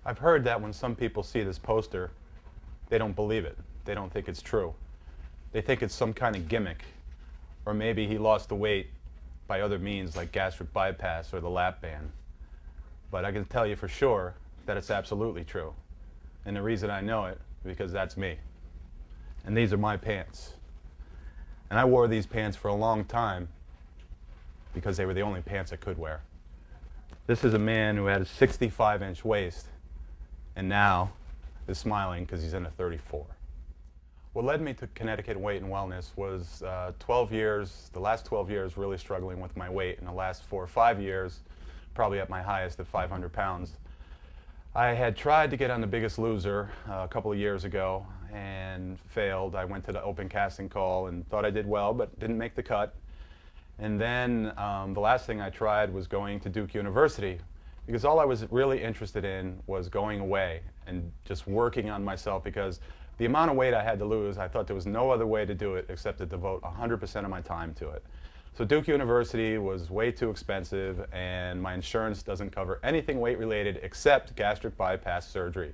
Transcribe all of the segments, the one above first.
I've heard that when some people see this poster, they don't believe it. They don't think it's true. They think it's some kind of gimmick, or maybe he lost the weight by other means like gastric bypass or the lap band. But I can tell you for sure that it's absolutely true. And the reason I know it is because that's me. And these are my pants. And I wore these pants for a long time because they were the only pants I could wear. This is a man who had a 65-inch waist and now is smiling because he's in a 34. What led me to Connecticut Weight and Wellness was 12 years, the last 12 years really struggling with my weight, and the last 4 or 5 years probably at my highest at 500 pounds. I had tried to get on The Biggest Loser a couple of years ago and failed. I went to the open casting call and thought I did well, but didn't make the cut. And then the last thing I tried was going to Duke University, because all I was really interested in was going away and just working on myself, because the amount of weight I had to lose, I thought there was no other way to do it except to devote 100% of my time to it. So Duke University was way too expensive, and my insurance doesn't cover anything weight-related except gastric bypass surgery.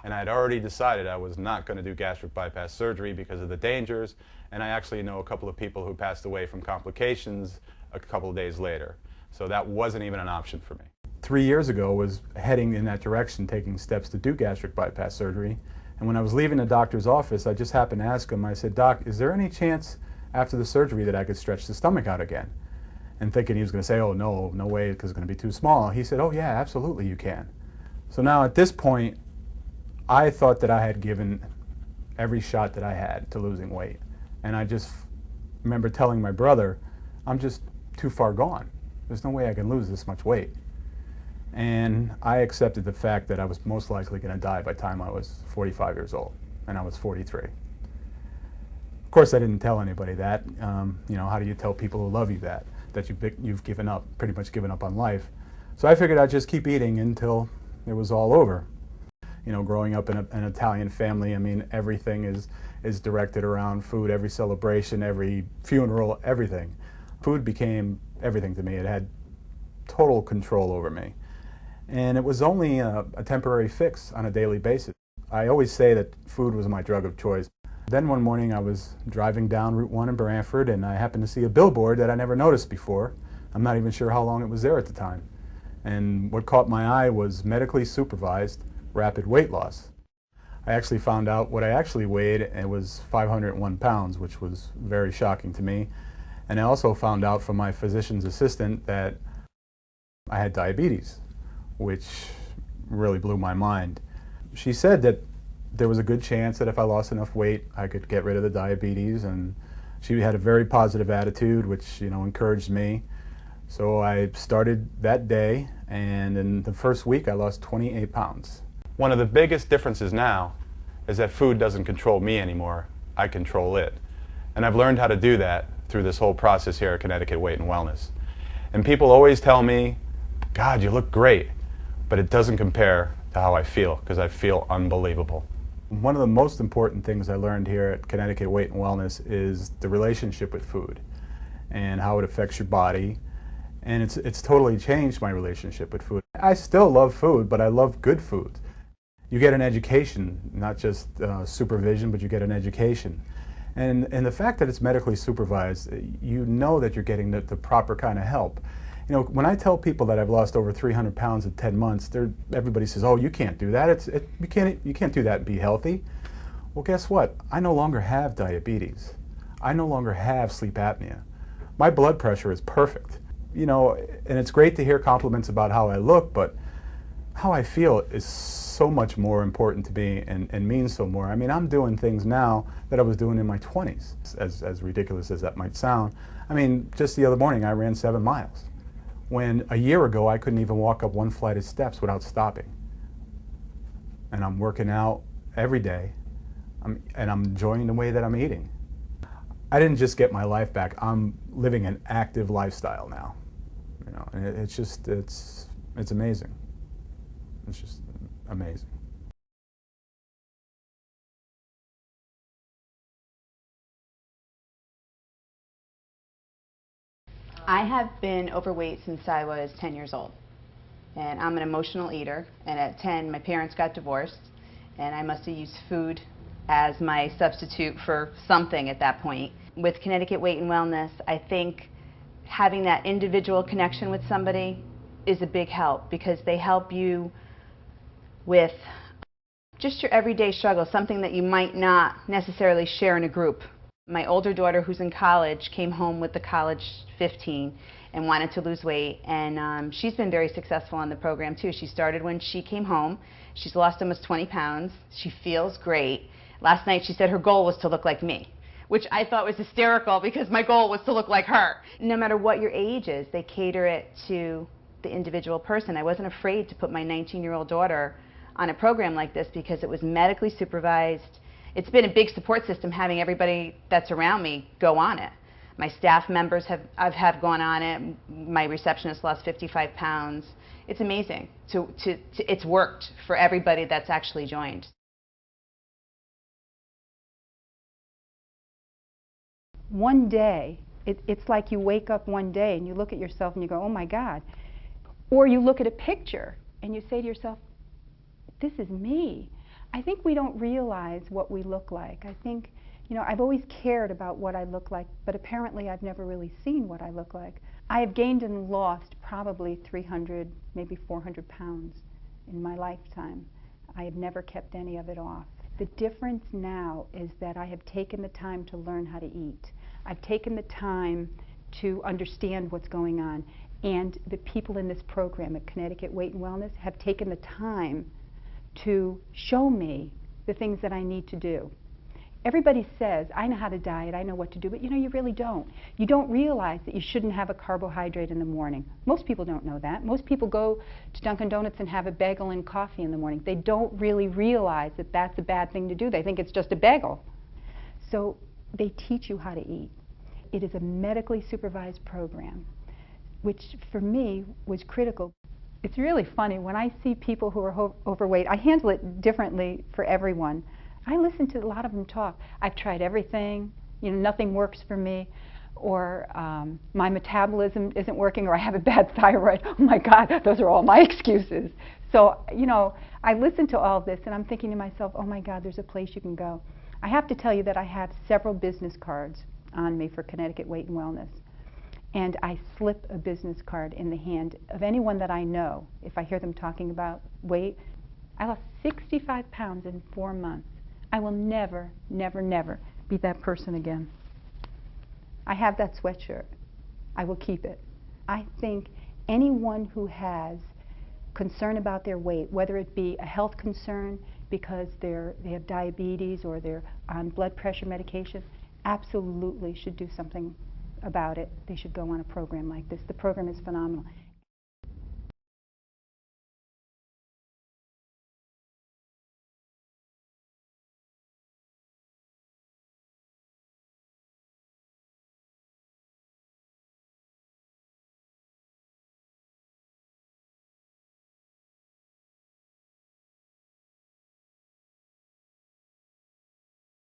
And I had already decided I was not going to do gastric bypass surgery because of the dangers, and I actually know a couple of people who passed away from complications a couple of days later. So that wasn't even an option for me. 3 years ago, I was heading in that direction, taking steps to do gastric bypass surgery. And when I was leaving the doctor's office, I just happened to ask him, I said, "Doc, is there any chance after the surgery that I could stretch the stomach out again?" And thinking he was going to say, "Oh, no, no way, because it's going to be too small." He said, "Oh, yeah, absolutely you can." So now at this point, I thought that I had given every shot that I had to losing weight. And I just remember telling my brother, I'm just too far gone. There's no way I can lose this much weight. And I accepted the fact that I was most likely going to die by the time I was 45 years old, and I was 43. Of course, I didn't tell anybody that. You know, how do you tell people who love you that you've given up, pretty much given up on life? So I figured I'd just keep eating until it was all over. You know, growing up in an Italian family, I mean, everything is directed around food. Every celebration, every funeral, everything. Food became everything to me. It had total control over me. And it was only a temporary fix on a daily basis. I always say that food was my drug of choice. Then one morning I was driving down Route 1 in Brantford, and I happened to see a billboard that I never noticed before. I'm not even sure how long it was there at the time. And what caught my eye was medically supervised rapid weight loss. I actually found out what I actually weighed, and it was 501 pounds, which was very shocking to me. And I also found out from my physician's assistant that I had diabetes, which really blew my mind. She said that there was a good chance that if I lost enough weight, I could get rid of the diabetes, and she had a very positive attitude, which, you know, encouraged me. So I started that day, and in the first week I lost 28 pounds. One of the biggest differences now is that food doesn't control me anymore. I control it. And I've learned how to do that through this whole process here at Connecticut Weight and Wellness. And people always tell me, "God, you look great," but it doesn't compare to how I feel, because I feel unbelievable. One of the most important things I learned here at Connecticut Weight and Wellness is the relationship with food and how it affects your body. And it's totally changed my relationship with food. I still love food, but I love good food. You get an education, not just supervision, but you get an education. And the fact that it's medically supervised, you know that you're getting the proper kind of help. You know, when I tell people that I've lost over 300 pounds in 10 months, everybody says, "Oh, you can't do that. You can't do that and be healthy." Well, guess what? I no longer have diabetes. I no longer have sleep apnea. My blood pressure is perfect. You know, and it's great to hear compliments about how I look, but how I feel is so much more important to me and means so more. I mean, I'm doing things now that I was doing in my 20s, as ridiculous as that might sound. I mean, just the other morning I ran 7 miles, when a year ago I couldn't even walk up 1 flight of steps without stopping. And I'm working out every day, and I'm enjoying the way that I'm eating. I didn't just get my life back, I'm living an active lifestyle now. You know, and it's amazing. It's just amazing. I have been overweight since I was 10 years old. and I'm an emotional eater, and at 10 my parents got divorced, and I must have used food as my substitute for something at that point. With Connecticut Weight and Wellness, I think having that individual connection with somebody is a big help, because they help you with just your everyday struggle, something that you might not necessarily share in a group. My older daughter, who's in college, came home with the college 15 and wanted to lose weight, and she's been very successful on the program too. She started when she came home. She's lost almost 20 pounds. She feels great. Last night she said her goal was to look like me, which I thought was hysterical because my goal was to look like her. No matter what your age is, they cater it to the individual person. I wasn't afraid to put my 19-year-old daughter on a program like this because it was medically supervised. It's been a big support system having everybody that's around me go on it. My staff members I've had gone on it. My receptionist lost 55 pounds. It's amazing. It's worked for everybody that's actually joined. One day, it's like you wake up one day and you look at yourself and you go, oh my God. Or you look at a picture and you say to yourself, this is me. I think we don't realize what we look like. I think, I've always cared about what I look like, but apparently I've never really seen what I look like. I have gained and lost probably 300, maybe 400 pounds in my lifetime. I have never kept any of it off. The difference now is that I have taken the time to learn how to eat. I've taken the time to understand what's going on. And the people in this program at Connecticut Weight and Wellness have taken the time to show me the things that I need to do. Everybody says, I know how to diet, I know what to do, but you really don't. You don't realize that you shouldn't have a carbohydrate in the morning. Most people don't know that. Most people go to Dunkin' Donuts and have a bagel and coffee in the morning. They don't really realize that that's a bad thing to do. They think it's just a bagel. So they teach you how to eat. It is a medically supervised program, which for me was critical. It's really funny, when I see people who are overweight, I handle it differently for everyone. I listen to a lot of them talk. I've tried everything, nothing works for me, or my metabolism isn't working, or I have a bad thyroid. Oh my God, those are all my excuses. So, I listen to all this and I'm thinking to myself, oh my God, there's a place you can go. I have to tell you that I have several business cards on me for Connecticut Weight and Wellness. And I slip a business card in the hand of anyone that I know. If I hear them talking about weight, I lost 65 pounds in 4 months. I will never, never, never be that person again. I have that sweatshirt. I will keep it. I think anyone who has concern about their weight, whether it be a health concern because they have diabetes or they're on blood pressure medication, absolutely should do something about it. They should go on a program like this. The program is phenomenal.